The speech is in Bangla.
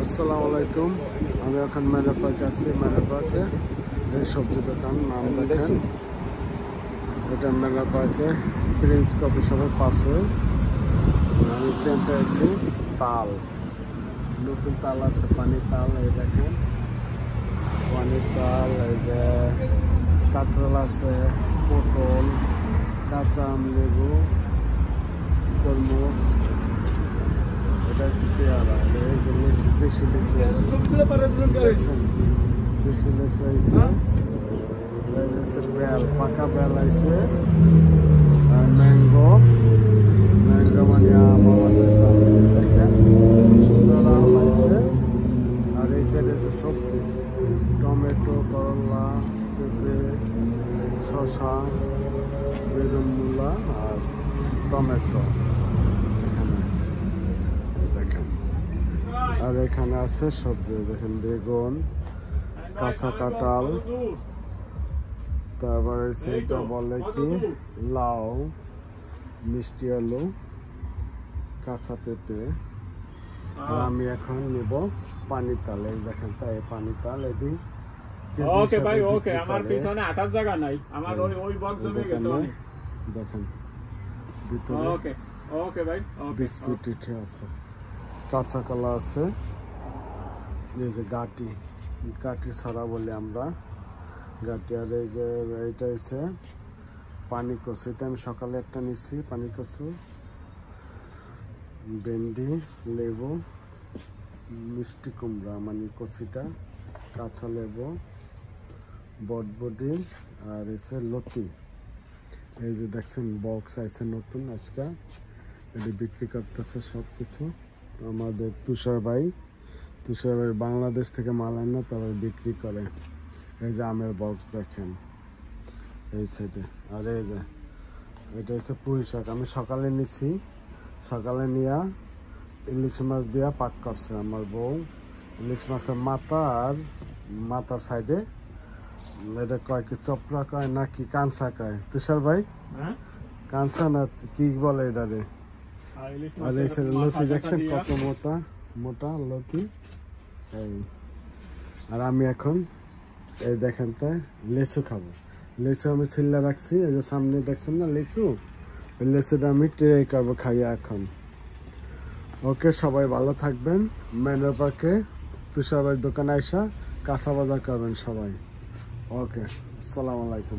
আসসালামু আলাইকুম। আমি এখন মেলা পার্কে আছি। মেলা পার্কে এই সবজি দোকান নাম দেখেন, এটা মেলা পার্কে প্রিন্স কফি শপের পাশে। আমি কিনতে আছি তাল, নতুন তাল আছে, পানির তাল। এই দেখেন পানির তাল, এই যে কাঁকরোল আছে, পটল, কাঁচা আম, লেবু, তরমুজ, এটা হচ্ছে পেয়ারা, এই যে লিচু, দেশি লিচু আছে, দেশি লিচু আছে, হচ্ছে বেল, পাকা বেল আছে, আর ম্যাঙ্গো, ম্যাঙ্গো মানে আম আমাদের সামনে দেখেন, সুন্দর আম আছে। আর এই সাইডে আছে সবজি, টমেটো, করলা, পেঁপে, শসা, বেগুন, মূলা আর টমেটো দেখেন। আর এখানে আছে সবজি দেখেন, বেগুন, কাঁচা কাঁঠাল, তারপরে এটা বলে কি লাউ, মিষ্টি আলু, কাঁচা পেঁপে। আর আমি এখন নিব পানি তাল। এই দেখেন, তাই পানি তাল এটি ওকে ভাই, ওকে। আমার পিছনে 28 জায়গা নাই, আমার ওই বক্স জমে গেছে অনেক। দেখেন ভিতরে ওকে ওকে ভাই, বিস্কিট টিঠে আছে, কাঁচা কলা আছে, এই যে গাটি, গাটি ছাড়া বলি আমরা গাটি। আর এই যে এইটা হচ্ছে পানি কচু, এটা আমি সকালে একটা নিচ্ছি, পানি কচু, ভেন্ডি, লেবু, মিষ্টি কুমড়া মানে কচিটা, কাঁচা লেবু, বটবডি, আর এসে লতি। এই যে দেখছেন বক্স আছে নতুন আজকে, এটি বিক্রি করতেছে সব কিছু। আমাদের তুষার ভাই বাংলাদেশ থেকে মাল আনে, তারপর বিক্রি করে। এই যে আমের বক্স দেখেন এই সাইডে। আর এই যে এটা হচ্ছে পুঁই শাক, আমি সকালে নিছি, সকালে নিয়ে ইলিশ মাছ দিয়া পাক করছে আমার বউ। ইলিশ মাছের মাথা আর মাথার সাইডে এটা কয় কি চপড়া কয় নাকি কাঁচা কয় তুষার ভাই? কাঁচা না কি বলে এটা রে? আর এই সাইডে লতি দেখছেন কত মোটা মোটা লতি। এই আর আমি এখন এই দেখেন তাই লেচু খাবো। লেচু আমি ছিল্লা রাখছি, এই যে সামনে দেখছেন না লিচু, ওই লেচুটা আমি ট্রে করবো খাইয়া এখন। ওকে, সবাই ভালো থাকবেন। মেলা পার্কে তুষার ভাই দোকানে আইসা কাঁচা বাজার করবেন সবাই। ওকে, আসসালামু আলাইকুম।